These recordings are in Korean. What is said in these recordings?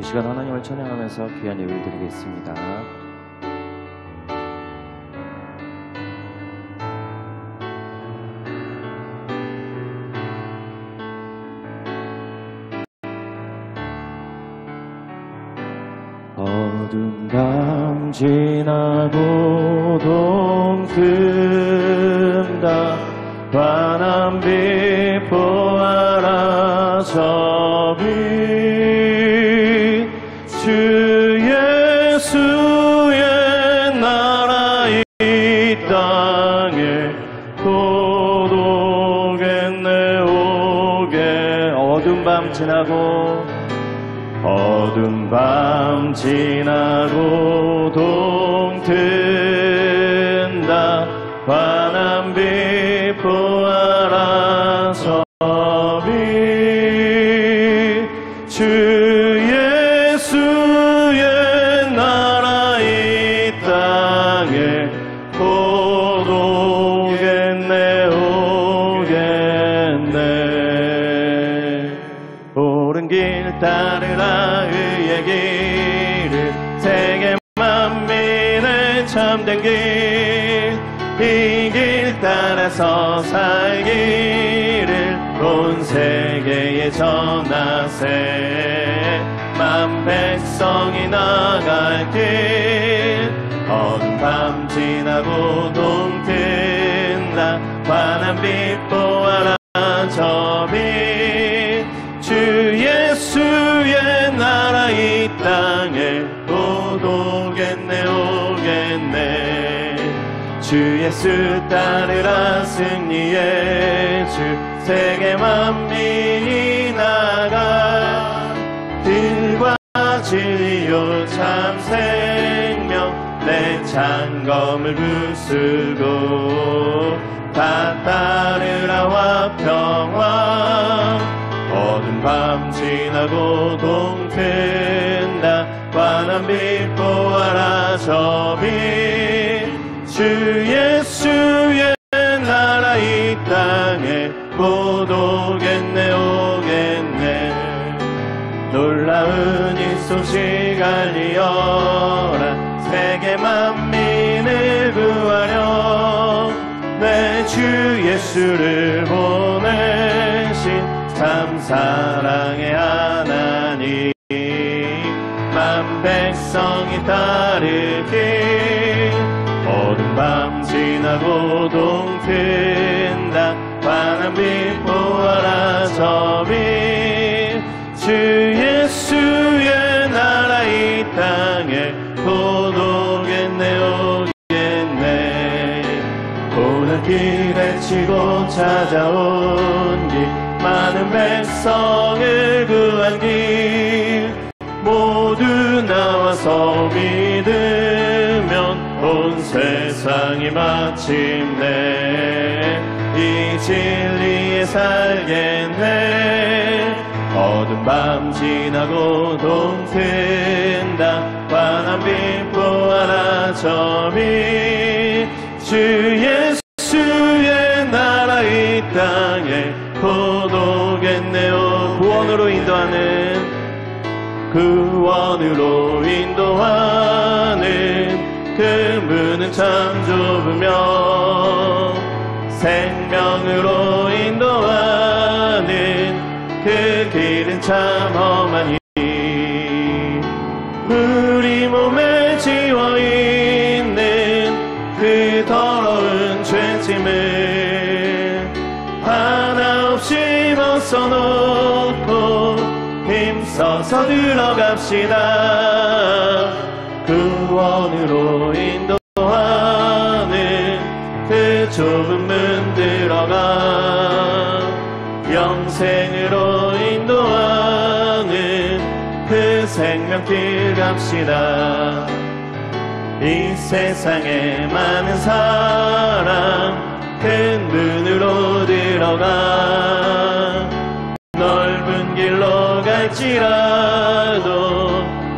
이 시간 하나님을 찬양하면서 귀한 예배를 드리겠습니다. 어두운 밤 지나고 동틈다 환한 빛 보아라 저 빛 주 예수의 나라 이 땅에 곧 오겠네 오게 어두운 밤 지나고 어두운 밤 지나고 동튼다 환한 빛 보아라 저 빛 주 예수의 나라 이 땅에 곧 오겠네 오겠네 옳은 길 따르라 의의 길을 세계 만민의 참된 길 이 길 따라서 살기를 온 세계에 전하세 만 백성이 나갈 길 어두운 밤 지나고 동튼다 환한 빛 보아라 저 빛 주 예수의 나라 이 땅에 곧 오겠네 오겠네 주 예수 따르라 승리의 주 세계 만민이 나가 길과 진리요 참 생명 내 창검을 부수고 다 따르라 화평화 어두운 밤 지나고 동튼다 환한 빛 보아라 저 빛 주 예수의 나라 이 땅에 곧 오겠네 오겠네 놀라운 이 소식 알리어라 세계 만민을 구하려 내 주 예수를 보내신 참 사랑의 하나님 만 백성이 따르길 어두운 밤 지나고 동튼다 환한 빛 보아라 저 빛 주 예수의 나라 이 땅에 곧 오겠네 오겠네 고난길에 치고 찾아온 길 많은 백성을 구한 길 모두 나와서 믿으면 온 세상이 마침내 이 진리에 살겠네 어두운 밤 지나고 동튼다 환한 빛 보아라 저 빛 주 예수의 나라 이 땅에 곧 오겠네 구원으로 인도하는 그 문은 참 좁으며 생명으로 인도하는 그 길은 참 험하니 우리 몸에 지워있는 그 더러운 죄짐을 하나 없이 벗어놓고 힘써서 들어갑시다 구원으로 인도하는 그 좁은 문 들어가 영생으로 인도하는 그 생명길 갑시다 이 세상에 많은 사람 큰 문으로 들어가 넓은 길로 갈지라도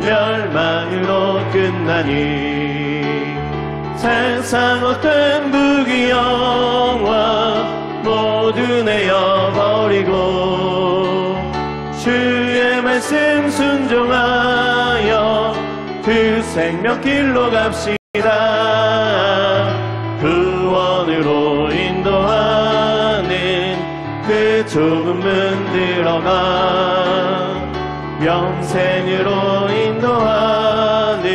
멸망으로 끝나니 세상 어떤 부귀영화 모두 내어버리고 주의 말씀 순종하 생명길로 갑시다. 구원으로 인도하는 그 좁은 문 들어가 영생으로 인도하는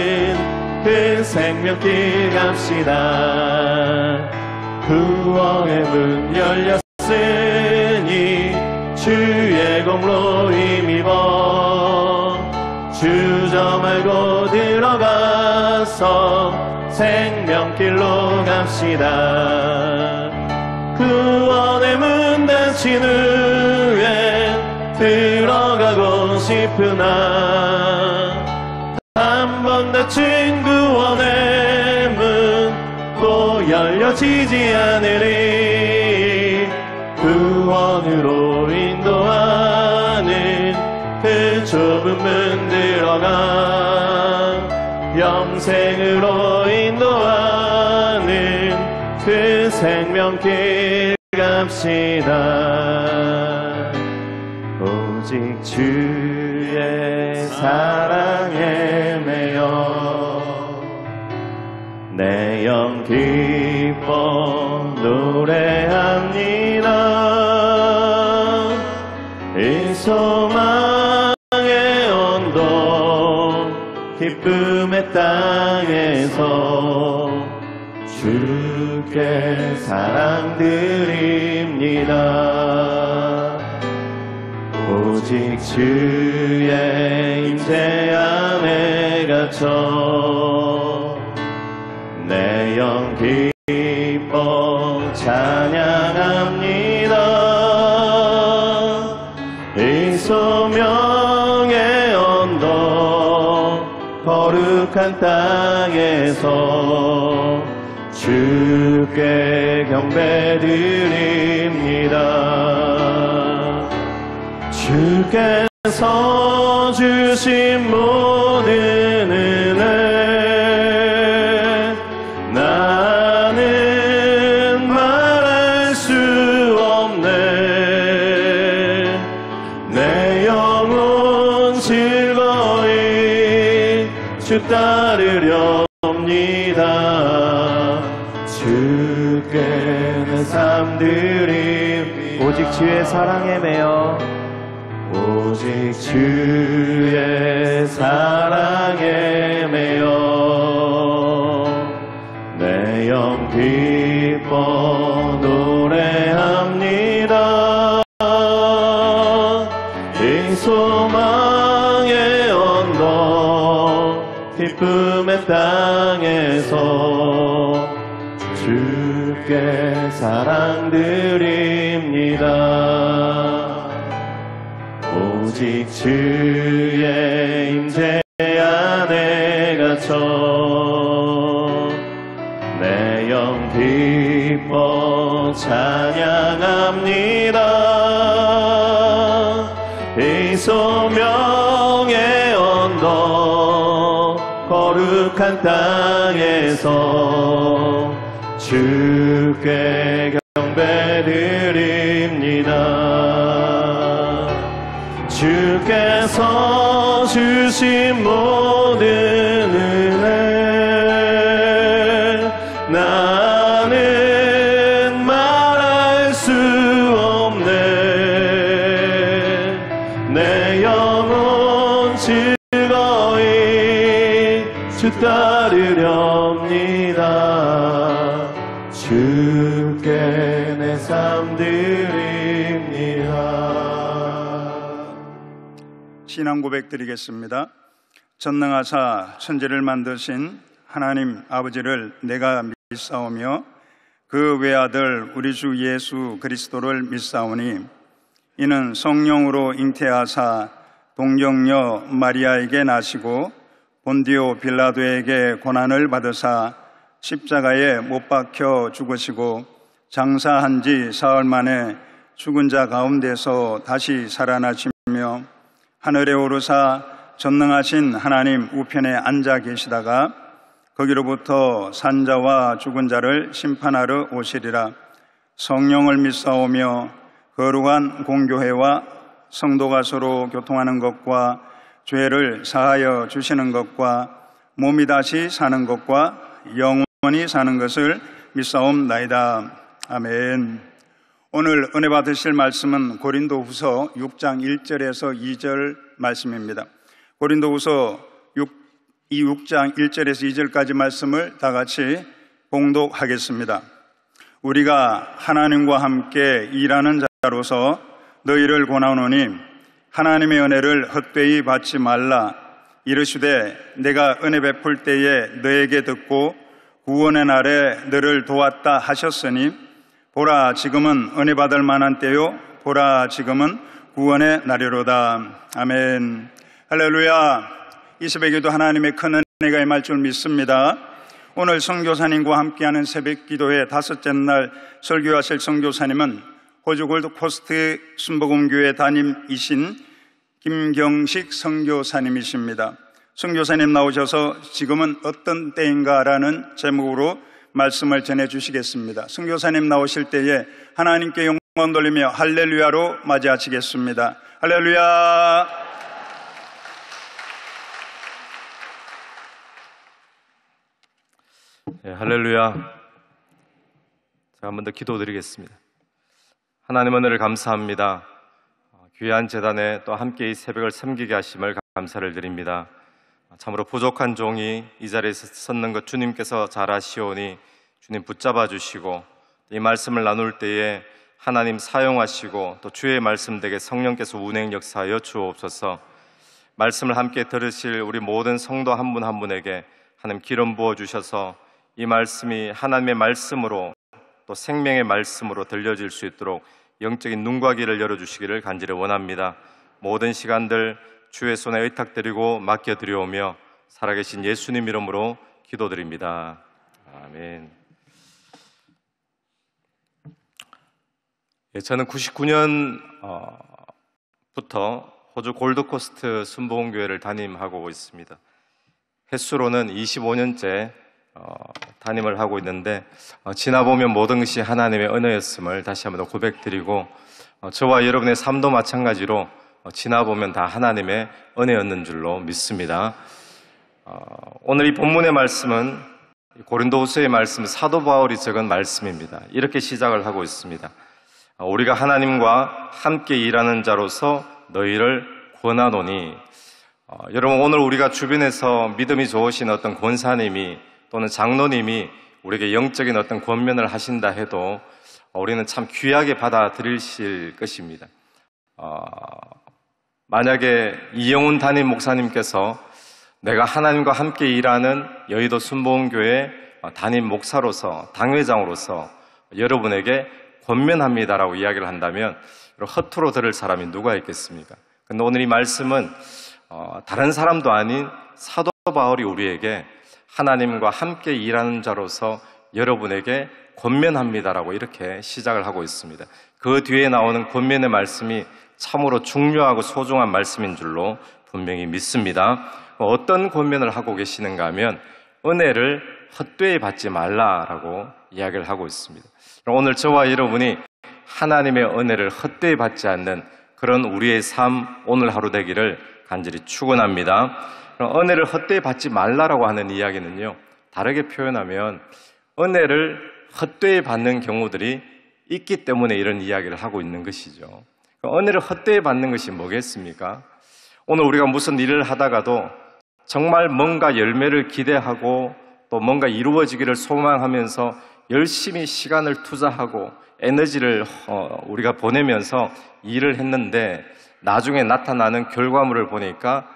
그 생명길 갑시다. 구원의 문 열렸으니 주의 공로 힘입어 주저 말고 들어가서 생명길로 갑시다. 구원의 문 닫힌 후에 들어가고 싶으나 한 번 닫힌 구원의 문 또 열려지지 않으리. 구원으로 인도하는 그 좁은 문 들어가 영생으로 인도하는 그 생명길 갑시다. 오직 주의 사랑에 매여 내 영 기뻐 노래합니다. 이 소망의 언덕 기쁨의 땅에서 주께 사랑드립니다. 오직 주의 임재 안에 갇혀 내 영 기뻐 찬양합니다. 이 소명의 언덕 거룩한 땅에서 주께 경배드립니다. 주께서 주신 모든 은혜 나는 말할 수 없네. 내 영혼 즐거이 주 따르렵니다. 주께 내 삶 드림 오직 주의 사랑에 매여 오직 주의 사랑에 매여 내 영 기뻐 노래합니다. 이 소망의 언덕 기쁨의 땅에서 주께 사랑드립니다. 오직 주의 임재 안에 갇혀 내 영 기뻐 찬양합니다. 이 소명의 언덕 거룩한 땅에서 주께 경배드립니다. 주께서 주신 모든 은혜 나는 말할 수 없네. 내 영혼 즐거이 주 따르렵니다. 주께 내 삶 드립니다. 신앙 고백 드리겠습니다. 전능하사 천지를 만드신 하나님 아버지를 내가 믿사오며 그 외아들 우리 주 예수 그리스도를 믿사오니 이는 성령으로 잉태하사 동정녀 마리아에게 나시고 본디오 빌라도에게 고난을 받으사 십자가에 못 박혀 죽으시고 장사한 지 사흘 만에 죽은 자 가운데서 다시 살아나시며 하늘에 오르사 전능하신 하나님 우편에 앉아 계시다가 거기로부터 산자와 죽은 자를 심판하러 오시리라. 성령을 믿사오며 거룩한 공교회와 성도가 서로 교통하는 것과 죄를 사하여 주시는 것과 몸이 다시 사는 것과 영원히 사는 것을 믿사옵나이다. 아멘. 오늘 은혜 받으실 말씀은 고린도후서 6장 1절에서 2절 말씀입니다. 고린도후서 6장 1절에서 2절까지 말씀을 다 같이 봉독하겠습니다. 우리가 하나님과 함께 일하는 자로서 너희를 권하노니 하나님의 은혜를 헛되이 받지 말라. 이르시되 내가 은혜 베풀 때에 너에게 듣고 구원의 날에 너를 도왔다 하셨으니 보라 지금은 은혜 받을 만한 때요 보라 지금은 구원의 날이로다. 아멘. 할렐루야. 이 새벽에도 하나님의 큰 은혜가 임할 줄 믿습니다. 오늘 선교사님과 함께하는 새벽 기도회 다섯째 날 설교하실 선교사님은 호주 골드코스트 순복음교회 담임이신 김경식 선교사님이십니다. 선교사님 나오셔서 지금은 어떤 때인가라는 제목으로 말씀을 전해주시겠습니다. 선교사님 나오실 때에 하나님께 영광 돌리며 할렐루야로 맞이하시겠습니다. 할렐루야. 네, 할렐루야. 제가 한 번 더 기도드리겠습니다. 하나님 은혜를 감사합니다. 귀한 재단에 또 함께 이 새벽을 섬기게 하심을 감사를 드립니다. 참으로 부족한 종이 이 자리에서 섰는 것 주님께서 잘 아시오니 주님 붙잡아 주시고 이 말씀을 나눌 때에 하나님 사용하시고 또 주의 말씀 되게 성령께서 운행 역사하여 주옵소서. 말씀을 함께 들으실 우리 모든 성도 한 분 한 분에게 하나님 기름 부어 주셔서 이 말씀이 하나님의 말씀으로 또 생명의 말씀으로 들려질 수 있도록 영적인 눈과 귀를 열어주시기를 간절히 원합니다. 모든 시간들 주의 손에 의탁드리고 맡겨드려오며 살아계신 예수님 이름으로 기도드립니다. 아멘. 저는 99년부터 호주 골드코스트 순복음교회를 담임하고 있습니다. 횟수로는 25년째 담임을 하고 있는데 지나보면 모든 것이 하나님의 은혜였음을 다시 한번 고백드리고 저와 여러분의 삶도 마찬가지로 지나보면 다 하나님의 은혜였는 줄로 믿습니다. 오늘 이 본문의 말씀은 고린도후서의 말씀, 사도 바울이 적은 말씀입니다. 이렇게 시작을 하고 있습니다. 우리가 하나님과 함께 일하는 자로서 너희를 권하노니. 여러분, 오늘 우리가 주변에서 믿음이 좋으신 어떤 권사님이 또는 장로님이 우리에게 영적인 어떤 권면을 하신다 해도 우리는 참 귀하게 받아들이실 것입니다. 만약에 이영훈 담임 목사님께서 내가 하나님과 함께 일하는 여의도 순복음교회 담임 목사로서 당회장으로서 여러분에게 권면합니다라고 이야기를 한다면 허투루 들을 사람이 누가 있겠습니까? 근데 오늘 이 말씀은 다른 사람도 아닌 사도 바울이 우리에게 하나님과 함께 일하는 자로서 여러분에게 권면합니다라고 이렇게 시작을 하고 있습니다. 그 뒤에 나오는 권면의 말씀이 참으로 중요하고 소중한 말씀인 줄로 분명히 믿습니다. 어떤 권면을 하고 계시는가 하면 은혜를 헛되이 받지 말라라고 이야기를 하고 있습니다. 오늘 저와 여러분이 하나님의 은혜를 헛되이 받지 않는 그런 우리의 삶 오늘 하루 되기를 간절히 축원합니다. 은혜를 헛되이 받지 말라라고 하는 이야기는요, 다르게 표현하면 은혜를 헛되이 받는 경우들이 있기 때문에 이런 이야기를 하고 있는 것이죠. 은혜를 헛되이 받는 것이 뭐겠습니까? 오늘 우리가 무슨 일을 하다가도 정말 뭔가 열매를 기대하고 또 뭔가 이루어지기를 소망하면서 열심히 시간을 투자하고 에너지를 우리가 보내면서 일을 했는데 나중에 나타나는 결과물을 보니까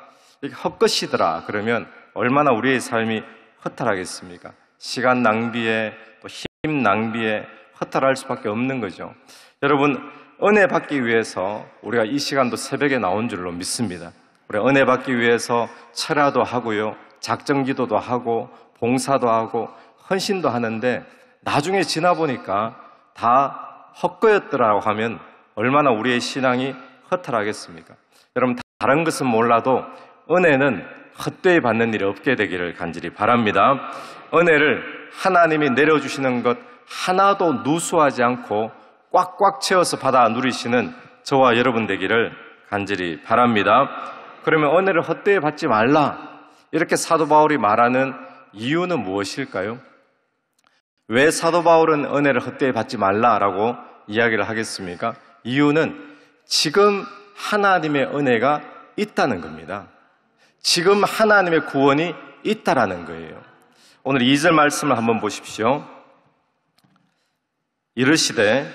이게 헛것이더라 그러면 얼마나 우리의 삶이 허탈하겠습니까? 시간 낭비에 또 힘 낭비에 허탈할 수밖에 없는 거죠. 여러분, 은혜 받기 위해서 우리가 이 시간도 새벽에 나온 줄로 믿습니다. 우리 은혜 받기 위해서 철야도 하고요, 작정기도도 하고 봉사도 하고 헌신도 하는데 나중에 지나보니까 다 헛거였더라고 하면 얼마나 우리의 신앙이 허탈하겠습니까? 여러분, 다른 것은 몰라도 은혜는 헛되이 받는 일이 없게 되기를 간절히 바랍니다. 은혜를 하나님이 내려주시는 것 하나도 누수하지 않고 꽉꽉 채워서 받아 누리시는 저와 여러분 되기를 간절히 바랍니다. 그러면 은혜를 헛되이 받지 말라. 이렇게 사도 바울이 말하는 이유는 무엇일까요? 왜 사도 바울은 은혜를 헛되이 받지 말라라고 이야기를 하겠습니까? 이유는 지금 하나님의 은혜가 있다는 겁니다. 지금 하나님의 구원이 있다라는 거예요. 오늘 2절 말씀을 한번 보십시오. 이르시되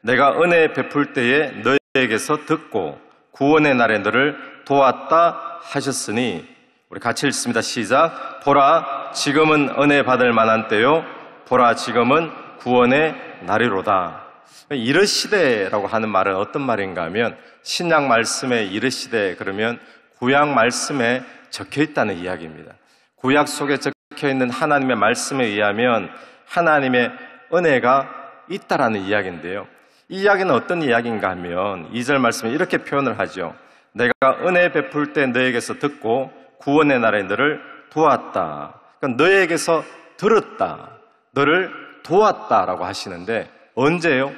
내가 은혜 베풀 때에 너희에게서 듣고 구원의 날에 너를 도왔다 하셨으니, 우리 같이 읽습니다. 시작. 보라 지금은 은혜 받을 만한 때요 보라 지금은 구원의 날이로다. 이르시되라고 하는 말은 어떤 말인가 하면, 신약 말씀에 이르시되 그러면 구약 말씀에 적혀 있다는 이야기입니다. 구약 속에 적혀 있는 하나님의 말씀에 의하면 하나님의 은혜가 있다라는 이야기인데요. 이 이야기는 어떤 이야기인가 하면 2절 말씀에 이렇게 표현을 하죠. 내가 은혜 베풀 때 너에게서 듣고 구원의 날에 너를 도왔다. 그러니까 너에게서 들었다, 너를 도왔다라고 하시는데, 언제요?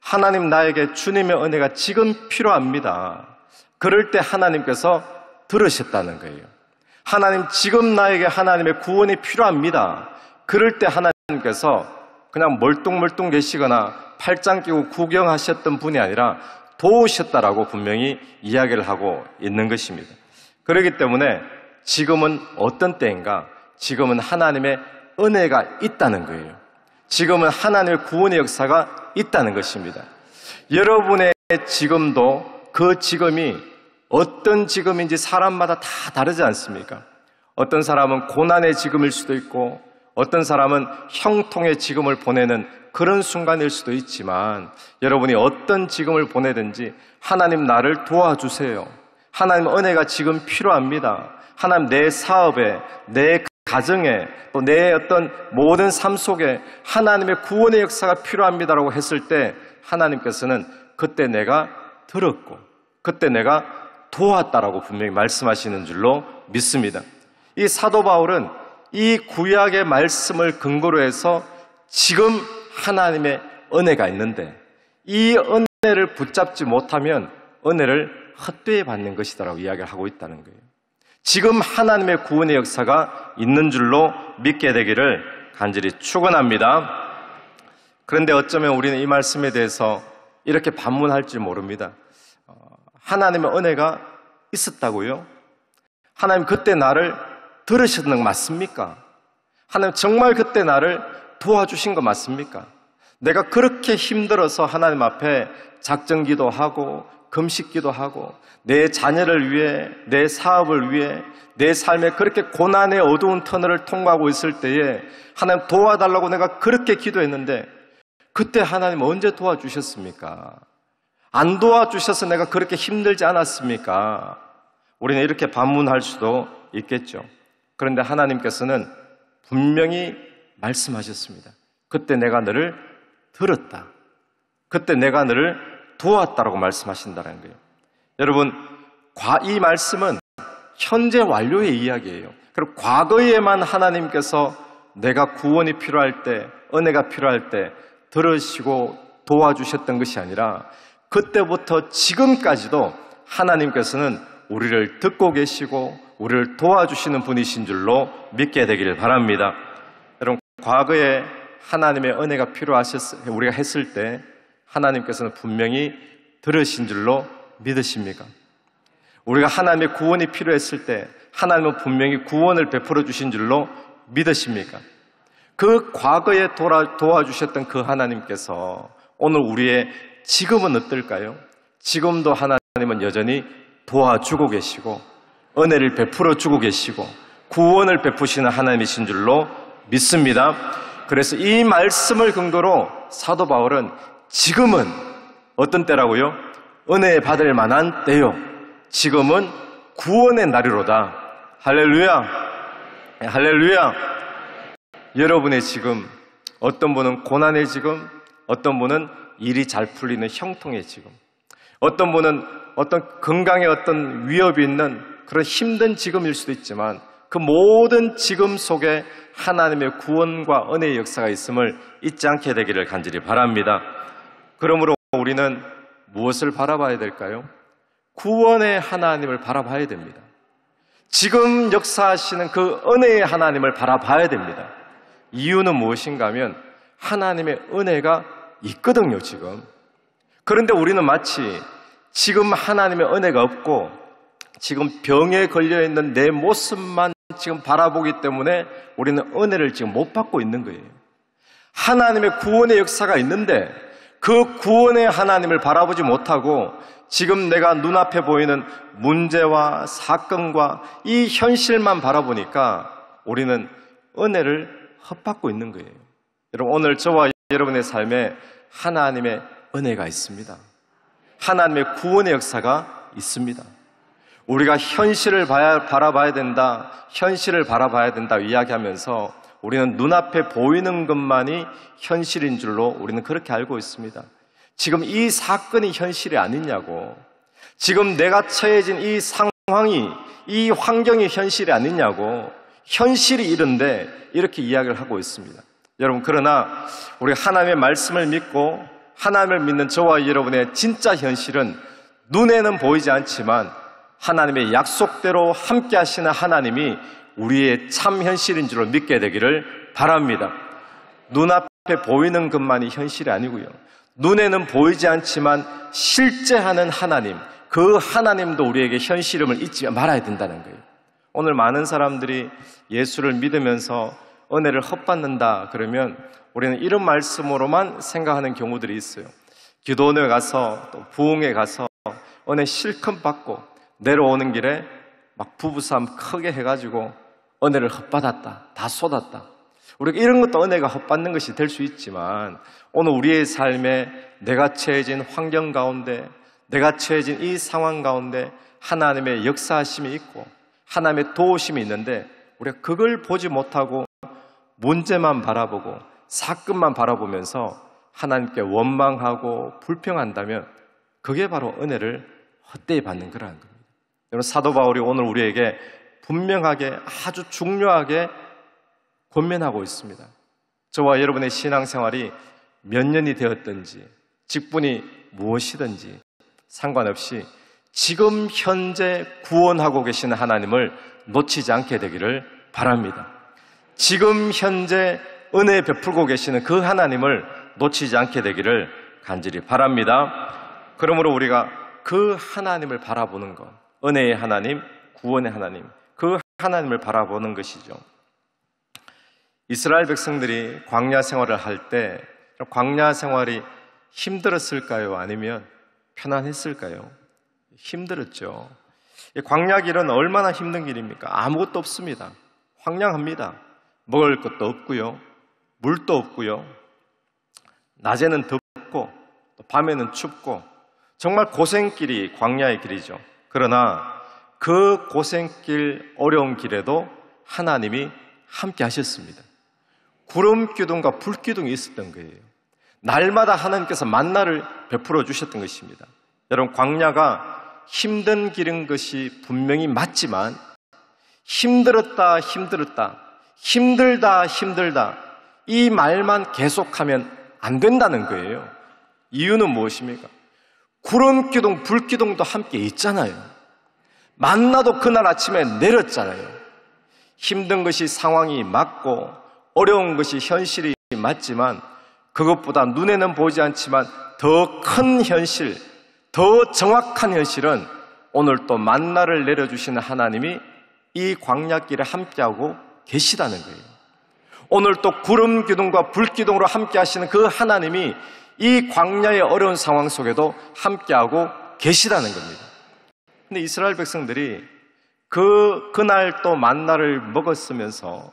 하나님 나에게 주님의 은혜가 지금 필요합니다. 그럴 때 하나님께서 들으셨다는 거예요. 하나님 지금 나에게 하나님의 구원이 필요합니다. 그럴 때 하나님께서 그냥 멀뚱멀뚱 계시거나 팔짱 끼고 구경하셨던 분이 아니라 도우셨다라고 분명히 이야기를 하고 있는 것입니다. 그렇기 때문에 지금은 어떤 때인가? 지금은 하나님의 은혜가 있다는 거예요. 지금은 하나님의 구원의 역사가 있다는 것입니다. 여러분의 지금도 그 지금이 어떤 지금인지 사람마다 다 다르지 않습니까? 어떤 사람은 고난의 지금일 수도 있고, 어떤 사람은 형통의 지금을 보내는 그런 순간일 수도 있지만, 여러분이 어떤 지금을 보내든지 하나님 나를 도와주세요. 하나님 은혜가 지금 필요합니다. 하나님 내 사업에, 내 가정에, 또 내 어떤 모든 삶 속에 하나님의 구원의 역사가 필요합니다라고 했을 때 하나님께서는 그때 내가 들었고 그때 내가 도왔다라고 분명히 말씀하시는 줄로 믿습니다. 이 사도 바울은 이 구약의 말씀을 근거로 해서 지금 하나님의 은혜가 있는데, 이 은혜를 붙잡지 못하면 은혜를 헛되이 받는 것이다라고 이야기를 하고 있다는 거예요. 지금 하나님의 구원의 역사가 있는 줄로 믿게 되기를 간절히 축원합니다. 그런데 어쩌면 우리는 이 말씀에 대해서 이렇게 반문할지 모릅니다. 하나님의 은혜가 있었다고요? 하나님 그때 나를 들으셨는 거 맞습니까? 하나님 정말 그때 나를 도와주신 거 맞습니까? 내가 그렇게 힘들어서 하나님 앞에 작정기도 하고 금식기도 하고 내 자녀를 위해, 내 사업을 위해, 내 삶에 그렇게 고난의 어두운 터널을 통과하고 있을 때에 하나님 도와달라고 내가 그렇게 기도했는데 그때 하나님 언제 도와주셨습니까? 안 도와주셔서 내가 그렇게 힘들지 않았습니까? 우리는 이렇게 반문할 수도 있겠죠. 그런데 하나님께서는 분명히 말씀하셨습니다. 그때 내가 너를 들었다. 그때 내가 너를 도왔다라고 말씀하신다는 거예요. 여러분, 이 말씀은 현재 완료의 이야기예요. 그리고 과거에만 하나님께서 내가 구원이 필요할 때, 은혜가 필요할 때 들으시고 도와주셨던 것이 아니라 그때부터 지금까지도 하나님께서는 우리를 듣고 계시고 우리를 도와주시는 분이신 줄로 믿게 되기를 바랍니다. 여러분, 과거에 하나님의 은혜가 필요하셨어요. 우리가 했을 때 하나님께서는 분명히 들으신 줄로 믿으십니까? 우리가 하나님의 구원이 필요했을 때 하나님은 분명히 구원을 베풀어 주신 줄로 믿으십니까? 그 과거에 도와주셨던 그 하나님께서 오늘 우리의 지금은 어떨까요? 지금도 하나님은 여전히 도와주고 계시고 은혜를 베풀어 주고 계시고 구원을 베푸시는 하나님이신 줄로 믿습니다. 그래서 이 말씀을 근거로 사도 바울은 지금은 어떤 때라고요? 은혜 받을 만한 때요. 지금은 구원의 날이로다. 할렐루야. 할렐루야. 여러분의 지금, 어떤 분은 고난의 지금, 어떤 분은 일이 잘 풀리는 형통의 지금, 어떤 분은 어떤 건강에 어떤 위협이 있는 그런 힘든 지금일 수도 있지만 그 모든 지금 속에 하나님의 구원과 은혜의 역사가 있음을 잊지 않게 되기를 간절히 바랍니다. 그러므로 우리는 무엇을 바라봐야 될까요? 구원의 하나님을 바라봐야 됩니다. 지금 역사하시는 그 은혜의 하나님을 바라봐야 됩니다. 이유는 무엇인가 하면 하나님의 은혜가 있거든요, 지금. 그런데 우리는 마치 지금 하나님의 은혜가 없고 지금 병에 걸려있는 내 모습만 지금 바라보기 때문에 우리는 은혜를 지금 못 받고 있는 거예요. 하나님의 구원의 역사가 있는데 그 구원의 하나님을 바라보지 못하고 지금 내가 눈앞에 보이는 문제와 사건과 이 현실만 바라보니까 우리는 은혜를 헛받고 있는 거예요. 여러분, 오늘 저와 여러분의 삶에 하나님의 은혜가 있습니다. 하나님의 구원의 역사가 있습니다. 우리가 현실을 바라봐야 된다, 현실을 바라봐야 된다 이야기하면서 우리는 눈앞에 보이는 것만이 현실인 줄로 우리는 그렇게 알고 있습니다. 지금 이 사건이 현실이 아니냐고, 지금 내가 처해진 이 상황이, 이 환경이 현실이 아니냐고, 현실이 이런데 이렇게 이야기를 하고 있습니다. 여러분, 그러나 우리 하나님의 말씀을 믿고 하나님을 믿는 저와 여러분의 진짜 현실은 눈에는 보이지 않지만 하나님의 약속대로 함께 하시는 하나님이 우리의 참 현실인 줄 믿게 되기를 바랍니다. 눈앞에 보이는 것만이 현실이 아니고요, 눈에는 보이지 않지만 실제 하는 하나님, 그 하나님도 우리에게 현실임을 잊지 말아야 된다는 거예요. 오늘 많은 사람들이 예수를 믿으면서 은혜를 헛받는다 그러면 우리는 이런 말씀으로만 생각하는 경우들이 있어요. 기도원에 가서 또 부흥에 가서 은혜 실컷 받고 내려오는 길에 막 부부싸움 크게 해가지고 은혜를 헛받았다, 다 쏟았다. 우리가 이런 것도 은혜가 헛받는 것이 될 수 있지만 오늘 우리의 삶에 내가 처해진 환경 가운데, 내가 처해진 이 상황 가운데 하나님의 역사하심이 있고 하나님의 도우심이 있는데 우리가 그걸 보지 못하고 문제만 바라보고 사건만 바라보면서 하나님께 원망하고 불평한다면 그게 바로 은혜를 헛되이 받는 거라는 겁니다. 여러분, 사도 바울이 오늘 우리에게 분명하게 아주 중요하게 권면하고 있습니다. 저와 여러분의 신앙생활이 몇 년이 되었든지 직분이 무엇이든지 상관없이 지금 현재 구원하고 계시는 하나님을 놓치지 않게 되기를 바랍니다. 지금 현재 은혜 베풀고 계시는 그 하나님을 놓치지 않게 되기를 간절히 바랍니다. 그러므로 우리가 그 하나님을 바라보는 것, 은혜의 하나님, 구원의 하나님, 그 하나님을 바라보는 것이죠. 이스라엘 백성들이 광야 생활을 할 때 광야 생활이 힘들었을까요? 아니면 편안했을까요? 힘들었죠. 광야 길은 얼마나 힘든 길입니까? 아무것도 없습니다. 황량합니다. 먹을 것도 없고요, 물도 없고요, 낮에는 덥고 또 밤에는 춥고 정말 고생길이 광야의 길이죠. 그러나 그 고생길, 어려운 길에도 하나님이 함께 하셨습니다. 구름 기둥과 불 기둥이 있었던 거예요. 날마다 하나님께서 만나를 베풀어 주셨던 것입니다. 여러분, 광야가 힘든 길인 것이 분명히 맞지만 힘들었다, 힘들다 이 말만 계속하면 안 된다는 거예요. 이유는 무엇입니까? 구름 기둥, 불 기둥도 함께 있잖아요. 만나도 그날 아침에 내렸잖아요. 힘든 것이 상황이 맞고 어려운 것이 현실이 맞지만 그것보다 눈에는 보이지 않지만 더 큰 현실, 더 정확한 현실은 오늘 또 만나를 내려주시는 하나님이 이 광야길에 함께하고 계시다는 거예요. 오늘 또 구름 기둥과 불 기둥으로 함께 하시는 그 하나님이 이 광야의 어려운 상황 속에도 함께하고 계시다는 겁니다. 근데 이스라엘 백성들이 그날 또 만나를 먹었으면서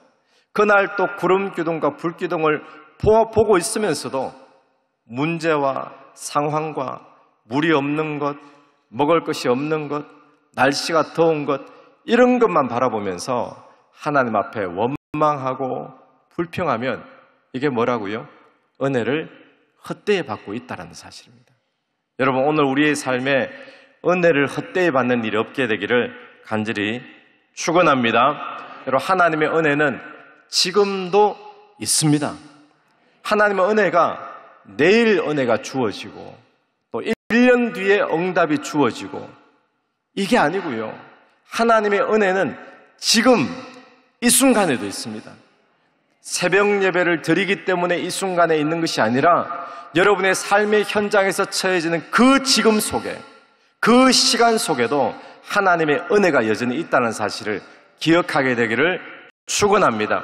그날 또 구름 기둥과 불 기둥을 보고 있으면서도 문제와 상황과 물이 없는 것, 먹을 것이 없는 것, 날씨가 더운 것, 이런 것만 바라보면서 하나님 앞에 원망하고 불평하면 이게 뭐라고요? 은혜를 헛되이 받고 있다는 사실입니다. 여러분, 오늘 우리의 삶에 은혜를 헛되이 받는 일이 없게 되기를 간절히 축원합니다. 여러분, 하나님의 은혜는 지금도 있습니다. 하나님의 은혜가 내일 은혜가 주어지고 또 1년 뒤에 응답이 주어지고 이게 아니고요. 하나님의 은혜는 지금 이 순간에도 있습니다. 새벽 예배를 드리기 때문에 이 순간에 있는 것이 아니라 여러분의 삶의 현장에서 처해지는 그 지금 속에, 그 시간 속에도 하나님의 은혜가 여전히 있다는 사실을 기억하게 되기를 축원합니다.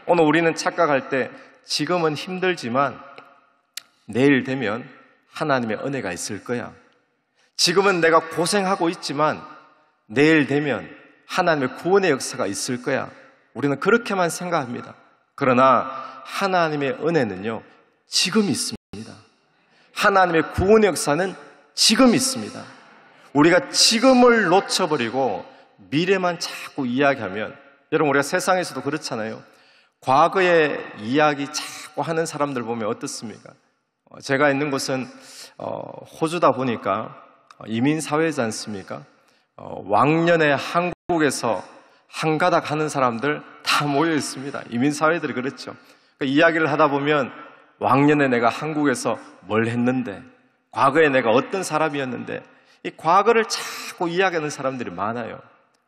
오늘 우리는 착각할 때 지금은 힘들지만 내일 되면 하나님의 은혜가 있을 거야. 지금은 내가 고생하고 있지만 내일 되면 하나님의 구원의 역사가 있을 거야. 우리는 그렇게만 생각합니다. 그러나 하나님의 은혜는요, 지금 있습니다. 하나님의 구원의 역사는 지금 있습니다. 우리가 지금을 놓쳐버리고 미래만 자꾸 이야기하면, 여러분 우리가 세상에서도 그렇잖아요. 과거의 이야기 자꾸 하는 사람들 보면 어떻습니까? 제가 있는 곳은 호주다 보니까 이민사회지 않습니까? 왕년에 한국에서 한가닥 하는 사람들 다 모여 있습니다. 이민사회들이 그렇죠. 그러니까 이야기를 하다 보면 왕년에 내가 한국에서 뭘 했는데, 과거에 내가 어떤 사람이었는데, 이 과거를 자꾸 이야기하는 사람들이 많아요.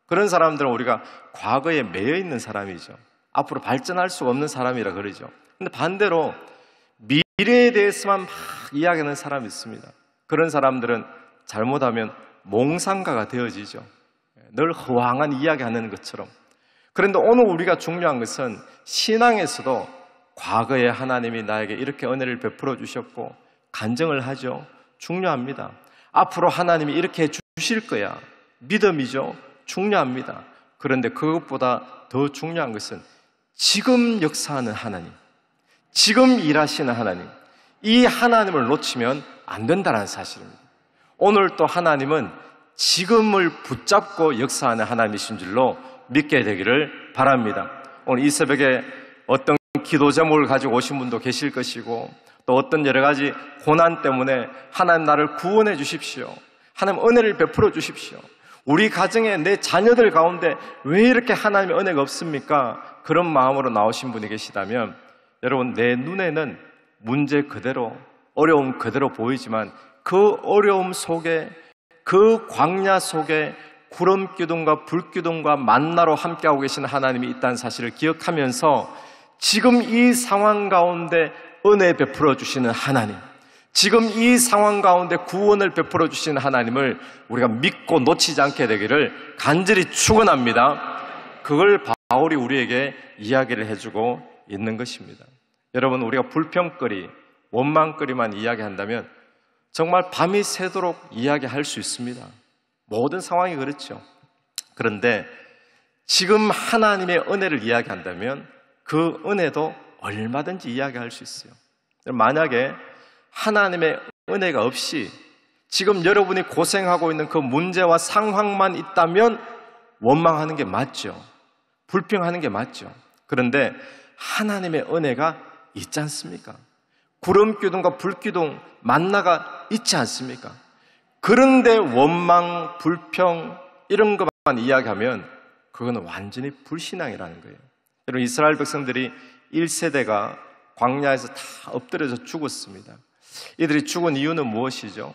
그런 사람들은 우리가 과거에 매여 있는 사람이죠. 앞으로 발전할 수가 없는 사람이라 그러죠. 근데 반대로 미래에 대해서만 막 이야기하는 사람이 있습니다. 그런 사람들은 잘못하면 몽상가가 되어지죠. 늘 허황한 이야기하는 것처럼. 그런데 오늘 우리가 중요한 것은 신앙에서도 과거에 하나님이 나에게 이렇게 은혜를 베풀어 주셨고 간증을 하죠. 중요합니다. 앞으로 하나님이 이렇게 해 주실 거야. 믿음이죠. 중요합니다. 그런데 그것보다 더 중요한 것은 지금 역사하는 하나님, 지금 일하시는 하나님, 이 하나님을 놓치면 안 된다는 사실입니다. 오늘 또 하나님은 지금을 붙잡고 역사하는 하나님이신 줄로 믿게 되기를 바랍니다. 오늘 이 새벽에 어떤 기도 제목을 가지고 오신 분도 계실 것이고, 또 어떤 여러 가지 고난 때문에 하나님 나를 구원해 주십시오, 하나님 은혜를 베풀어 주십시오, 우리 가정에 내 자녀들 가운데 왜 이렇게 하나님의 은혜가 없습니까? 그런 마음으로 나오신 분이 계시다면, 여러분 내 눈에는 문제 그대로, 어려움 그대로 보이지만 그 어려움 속에, 그 광야 속에 구름 기둥과 불 기둥과 만나로 함께하고 계신 하나님이 있다는 사실을 기억하면서 지금 이 상황 가운데 은혜 베풀어 주시는 하나님, 지금 이 상황 가운데 구원을 베풀어 주시는 하나님을 우리가 믿고 놓치지 않게 되기를 간절히 축원합니다. 그걸 바울이 우리에게 이야기를 해주고 있는 것입니다. 여러분 우리가 불평거리, 원망거리만 이야기한다면 정말 밤이 새도록 이야기할 수 있습니다. 모든 상황이 그렇죠. 그런데 지금 하나님의 은혜를 이야기한다면 그 은혜도 얼마든지 이야기할 수 있어요. 만약에 하나님의 은혜가 없이 지금 여러분이 고생하고 있는 그 문제와 상황만 있다면 원망하는 게 맞죠. 불평하는 게 맞죠. 그런데 하나님의 은혜가 있지 않습니까? 구름 기둥과 불 기둥 만나가 있지 않습니까? 그런데 원망, 불평 이런 것만 이야기하면 그거는 완전히 불신앙이라는 거예요. 여러분 이스라엘 백성들이 1세대가 광야에서 다 엎드려져 죽었습니다. 이들이 죽은 이유는 무엇이죠?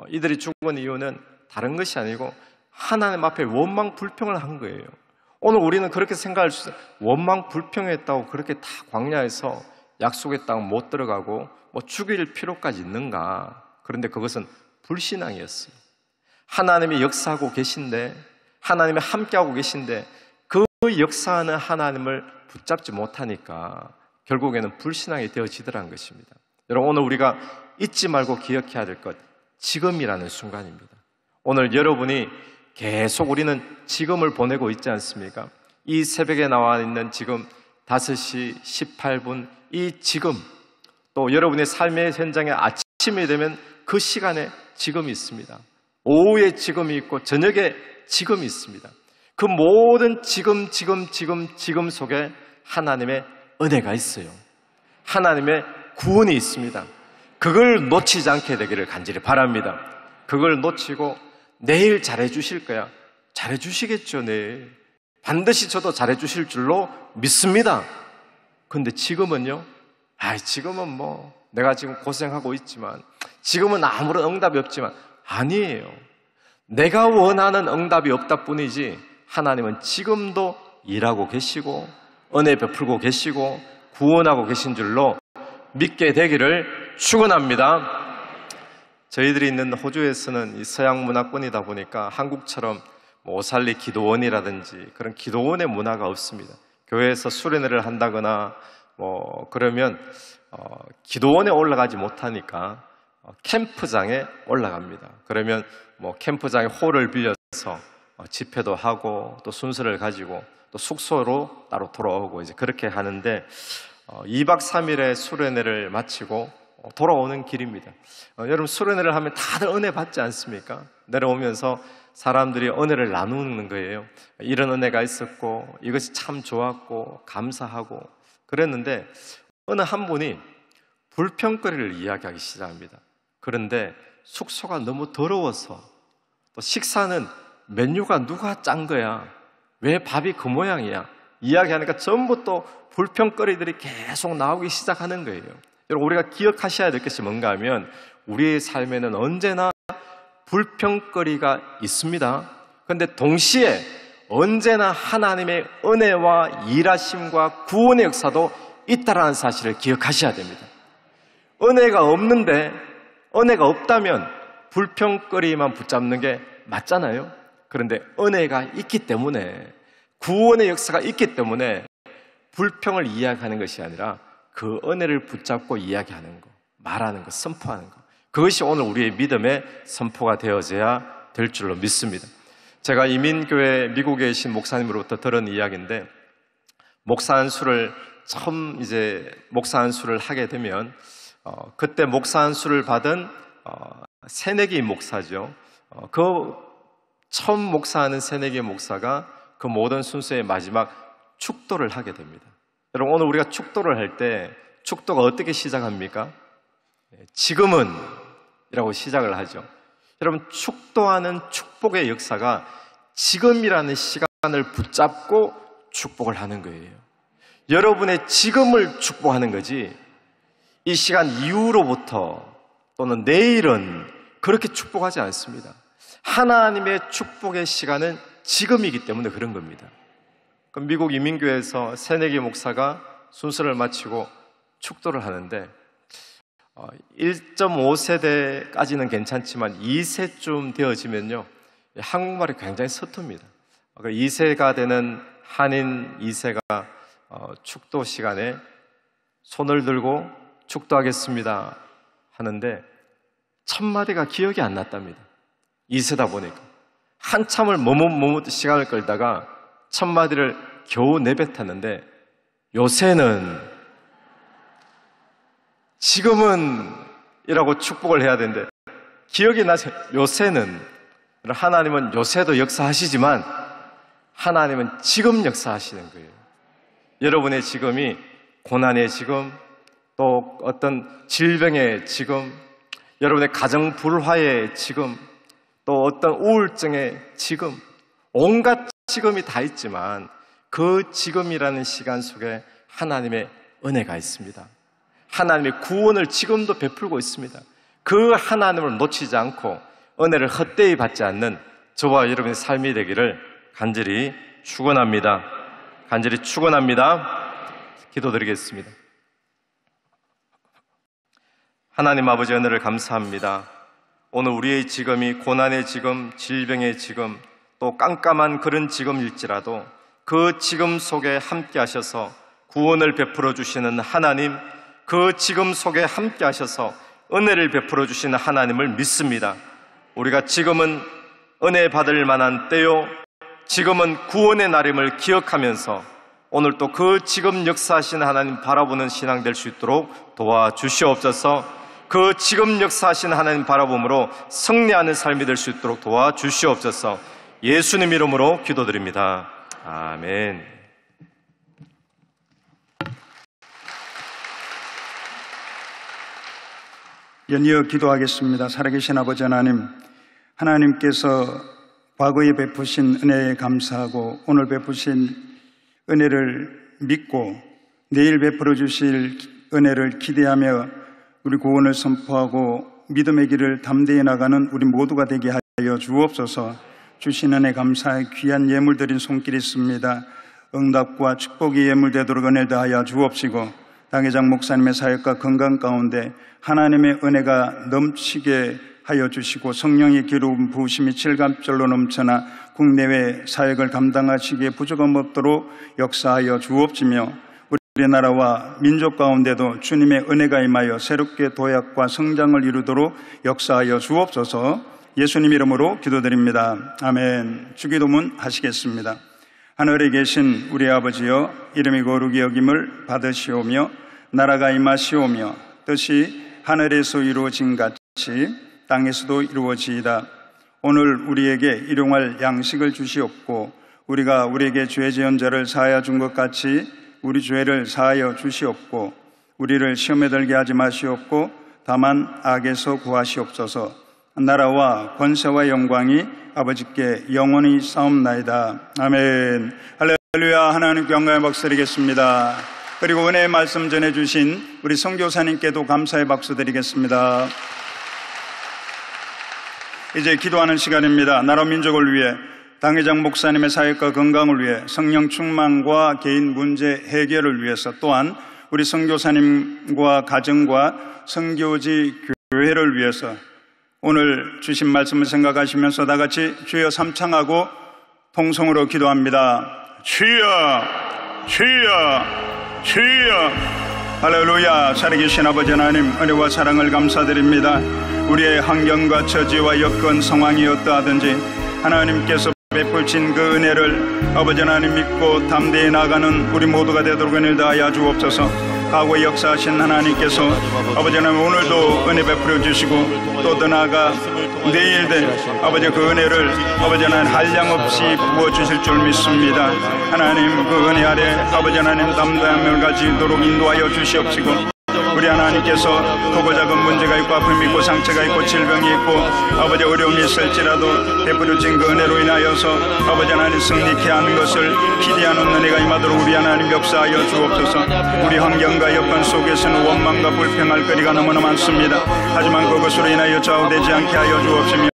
이들이 죽은 이유는 다른 것이 아니고 하나님 앞에 원망, 불평을 한 거예요. 오늘 우리는 그렇게 생각할 수 있어요. 원망, 불평했다고 그렇게 다 광야에서 약속의 땅 못 들어가고 뭐 죽일 필요까지 있는가? 그런데 그것은 불신앙이었어요. 하나님이 역사하고 계신데, 하나님이 함께하고 계신데 그 역사하는 하나님을 붙잡지 못하니까 결국에는 불신앙이 되어지더라는 것입니다. 여러분 오늘 우리가 잊지 말고 기억해야 될 것, 지금이라는 순간입니다. 오늘 여러분이 계속 우리는 지금을 보내고 있지 않습니까? 이 새벽에 나와 있는 지금 5시 18분 이 지금, 또 여러분의 삶의 현장에 아침이 되면 그 시간에 지금이 있습니다. 오후에 지금이 있고 저녁에 지금이 있습니다. 그 모든 지금 속에 하나님의 은혜가 있어요. 하나님의 구원이 있습니다. 그걸 놓치지 않게 되기를 간절히 바랍니다. 그걸 놓치고 내일 잘해주실 거야. 잘해주시겠죠, 내일. 반드시 저도 잘해주실 줄로 믿습니다. 그런데 지금은요? 지금은 뭐 내가 지금 고생하고 있지만, 지금은 아무런 응답이 없지만, 아니에요. 내가 원하는 응답이 없다 뿐이지 하나님은 지금도 일하고 계시고 은혜 베풀고 계시고 구원하고 계신 줄로 믿게 되기를 축원합니다. 저희들이 있는 호주에서는 이 서양 문화권이다 보니까 한국처럼 오살리 기도원이라든지 그런 기도원의 문화가 없습니다. 교회에서 수련회를 한다거나 그러면 기도원에 올라가지 못하니까 캠프장에 올라갑니다. 그러면 캠프장에 홀을 빌려서 집회도 하고 또 순서를 가지고 또 숙소로 따로 돌아오고 이제 그렇게 하는데 2박 3일의 수련회를 마치고 돌아오는 길입니다. 여러분 수련회를 하면 다들 은혜 받지 않습니까? 내려오면서 사람들이 은혜를 나누는 거예요. 이런 은혜가 있었고 이것이 참 좋았고 감사하고 그랬는데 어느 한 분이 불평거리를 이야기하기 시작합니다. 그런데 숙소가 너무 더러워서 또 식사는 메뉴가 누가 짠 거야? 왜 밥이 그 모양이야? 이야기하니까 전부 또 불평거리들이 계속 나오기 시작하는 거예요. 여러분 우리가 기억하셔야 될 것이 뭔가 하면 우리의 삶에는 언제나 불평거리가 있습니다. 그런데 동시에 언제나 하나님의 은혜와 일하심과 구원의 역사도 있다라는 사실을 기억하셔야 됩니다. 은혜가 없다면 불평거리만 붙잡는 게 맞잖아요. 그런데 은혜가 있기 때문에 구원의 역사가 있기 때문에 불평을 이야기하는 것이 아니라 그 은혜를 붙잡고 이야기하는 것, 말하는 것, 선포하는 것, 그것이 오늘 우리의 믿음의 선포가 되어져야 될 줄로 믿습니다. 제가 이민교회 미국에 계신 목사님으로부터 들은 이야기인데 목사 안수를 처음 목사 안수를 하게 되면 그때 목사 안수를 받은 새내기 목사죠. 그 처음 목사하는 새내기 목사가 그 모든 순서의 마지막 축도를 하게 됩니다. 여러분 오늘 우리가 축도를 할 때 축도가 어떻게 시작합니까? 지금은 이라고 시작을 하죠. 여러분 축도하는 축복의 역사가 지금이라는 시간을 붙잡고 축복을 하는 거예요. 여러분의 지금을 축복하는 거지 이 시간 이후로부터 또는 내일은 그렇게 축복하지 않습니다. 하나님의 축복의 시간은 지금이기 때문에 그런 겁니다. 그럼 미국 이민교회에서 새내기 목사가 순서를 마치고 축도를 하는데 1.5세대까지는 괜찮지만 2세쯤 되어지면요 한국말이 굉장히 서툽니다. 2세가 되는 한인 2세가 축도 시간에 손을 들고 축도하겠습니다 하는데 첫 마디가 기억이 안 났답니다. 2세다 보니까 한참을 머뭇 시간을 끌다가 첫 마디를 겨우 내뱉었는데 요새는 지금은 이라고 축복을 해야 되는데 기억이 나서 요새는 하나님은 요새도 역사하시지만 하나님은 지금 역사하시는 거예요. 여러분의 지금이 고난의 지금 또 어떤 질병의 지금 여러분의 가정 불화의 지금 또 어떤 우울증의 지금 온갖 지금이 다 있지만 그 지금이라는 시간 속에 하나님의 은혜가 있습니다. 하나님의 구원을 지금도 베풀고 있습니다. 그 하나님을 놓치지 않고 은혜를 헛되이 받지 않는 저와 여러분의 삶이 되기를 간절히 축원합니다. 간절히 축원합니다. 기도드리겠습니다. 하나님 아버지 은혜를 감사합니다. 오늘 우리의 지금이 고난의 지금, 질병의 지금, 또 깜깜한 그런 지금일지라도 그 지금 속에 함께 하셔서 구원을 베풀어 주시는 하나님, 그 지금 속에 함께 하셔서 은혜를 베풀어 주시는 하나님을 믿습니다. 우리가 지금은 은혜 받을 만한 때요, 지금은 구원의 날임을 기억하면서 오늘 또 그 지금 역사하시는 하나님 바라보는 신앙 될 수 있도록 도와주시옵소서. 그 지금 역사하시는 하나님 바라봄으로 승리하는 삶이 될 수 있도록 도와주시옵소서. 예수님 이름으로 기도드립니다. 아멘. 연이어 기도하겠습니다. 살아계신 아버지 하나님, 하나님께서 과거에 베푸신 은혜에 감사하고 오늘 베푸신 은혜를 믿고 내일 베풀어 주실 은혜를 기대하며 우리 구원을 선포하고 믿음의 길을 담대히 나가는 우리 모두가 되게 하여 주옵소서. 주신 은혜 감사의 귀한 예물 드린 손길이 있습니다. 응답과 축복이 예물되도록 은혜 더하여 주옵시고, 당회장 목사님의 사역과 건강 가운데 하나님의 은혜가 넘치게 하여 주시고, 성령의 기름 부으심이 칠감절로 넘쳐나 국내외 사역을 감당하시기에 부족함 없도록 역사하여 주옵시며, 우리나라와 민족 가운데도 주님의 은혜가 임하여 새롭게 도약과 성장을 이루도록 역사하여 주옵소서. 예수님 이름으로 기도드립니다. 아멘. 주기도문 하시겠습니다. 하늘에 계신 우리 아버지여, 이름이 거룩히 여김을 받으시오며 나라가 임하시오며 뜻이 하늘에서 이루어진 같이 땅에서도 이루어지이다. 오늘 우리에게 일용할 양식을 주시옵고, 우리가 우리에게 죄 지은 자를 사하여 준 것 같이 우리 죄를 사하여 주시옵고, 우리를 시험에 들게 하지 마시옵고 다만 악에서 구하시옵소서. 나라와 권세와 영광이 아버지께 영원히 싸움나이다. 아멘. 할렐루야. 하나님께 영광의 박수 드리겠습니다. 그리고 은혜의 말씀 전해주신 우리 선교사님께도 감사의 박수 드리겠습니다. 이제 기도하는 시간입니다. 나라 민족을 위해, 당회장 목사님의 사역과 건강을 위해, 성령 충만과 개인 문제 해결을 위해서, 또한 우리 선교사님과 가정과 선교지 교회를 위해서 오늘 주신 말씀을 생각하시면서 다 같이 주여 삼창하고 통성으로 기도합니다. 주여, 주여, 주여. 할렐루야. 살아계신 아버지 하나님, 은혜와 사랑을 감사드립니다. 우리의 환경과 처지와 여건 상황이 어떠하든지 하나님께서 베풀신 그 은혜를 아버지 하나님 믿고 담대히 나가는 우리 모두가 되도록 은혜를 다하여 주옵소서. 과거에 역사하신 하나님께서 아버지 하나님 오늘도 은혜 베풀어 주시고, 또 더 나아가 내일된 아버지 그 은혜를 아버지 하나님 한량없이 부어주실 줄 믿습니다. 하나님 그 은혜 아래 아버지 하나님 담대함을 가지도록 인도하여 주시옵시고, 우리 하나님께서 크고 작은 문제가 있고 아픔이 있고 상처가 있고 질병이 있고 아버지 어려움이 있을지라도 베풀어진 그 은혜로 인하여서 아버지 하나님 승리케 하는 것을 기대하는 은혜가 임하도록 우리 하나님 역사하여 주옵소서. 우리 환경과 여건 속에서는 원망과 불평할 거리가 너무나 많습니다. 하지만 그것으로 인하여 좌우되지 않게 하여 주옵시며,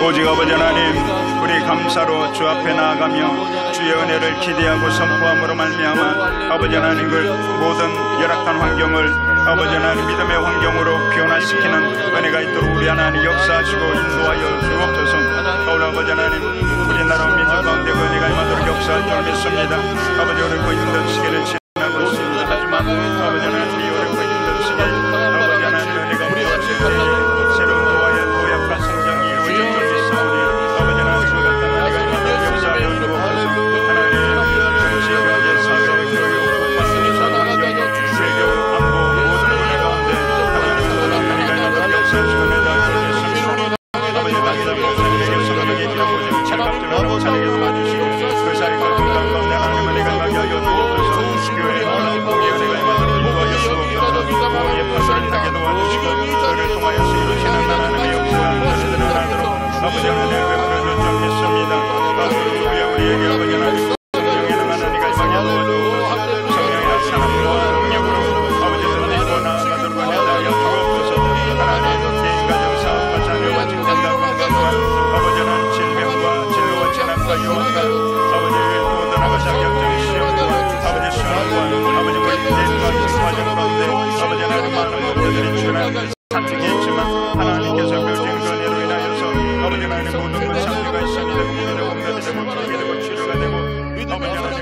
오직 아버지 하나님 우리 감사로 주 앞에 나아가며 주의 은혜를 기대하고 선포함으로 말미암아 아버지 하나님 그 모든 열악한 환경을 아버지 하나님 믿음의 환경으로 변화시키는 은혜가 있도록 우리 하나님 역사하시고 인도하여 주옵소서. 오늘 아버지 하나님 우리나라 민족 가운데 그 은혜가 임하도록 역사할 줄 믿습니다. 아버지 어렵고 힘든 시기를 지나고 있습니다. 하지만 아버지 하나님 이 어렵고 힘든 시기에 아버지 하나님 은혜가 임하시고 새로운 도약과 성장이 이루어질 줄 믿사오니 아버지 하나님 그 같은 은혜가 임하도록 역사하여 주옵소서. 하나님 정치, 경제, 사회, 교육, 국방, 산업, 외교, 안보 모든 은혜 가운데 하나님 은혜가 임하도록 역사하시고 내달줄 믿습니다. 아버지 당회장 목사님에게 성령의 기름 부으심을 칠갑절로 찬양해서 봐주시고, 그 사역과 건강 가운데 하나님 은혜가 임하게 하여 주옵소서. 교회의 모든 공의 은혜가 임하도록 인도하여 주옵소서. 공의의 파수를 타게 도와주시고 그를 통하여서 이루시는 하나님의 역사가 하시는 하도록 아버지 하나님을 베풀어 줄 줄 믿습니다. 주여 우리에게 아버지 하나님 성령의 능한 은혜가 임하게 도와주옵소서. 성령의 사랑과 능력으로 아버지 든든히고 나아가도록 은혜하여 주옵소서. 하나님 개인 가정 사업과 자녀와 직장과 건강과 아버지 하나님 질병과 진로와 재난과 유혹과 아버지 모든 아버지 경쟁 시험과 아버지 수학과 아버지 문제과 과정 가운데 아버지 하나님 많은 문제들이 주는 산중에 있지만 하나님께서 펼친 그 은혜로 인하여서 아버지 하나님 모든 것 상태가 있으니 되고 문제되고 공개되고 치료되고 치료가 되고 아버지 하나님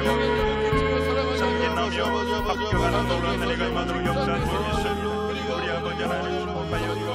성진하며 학교가 나도록 은혜가 임하도록 역사할 줄 믿습니다. 우리 아버지 하나님 축복하여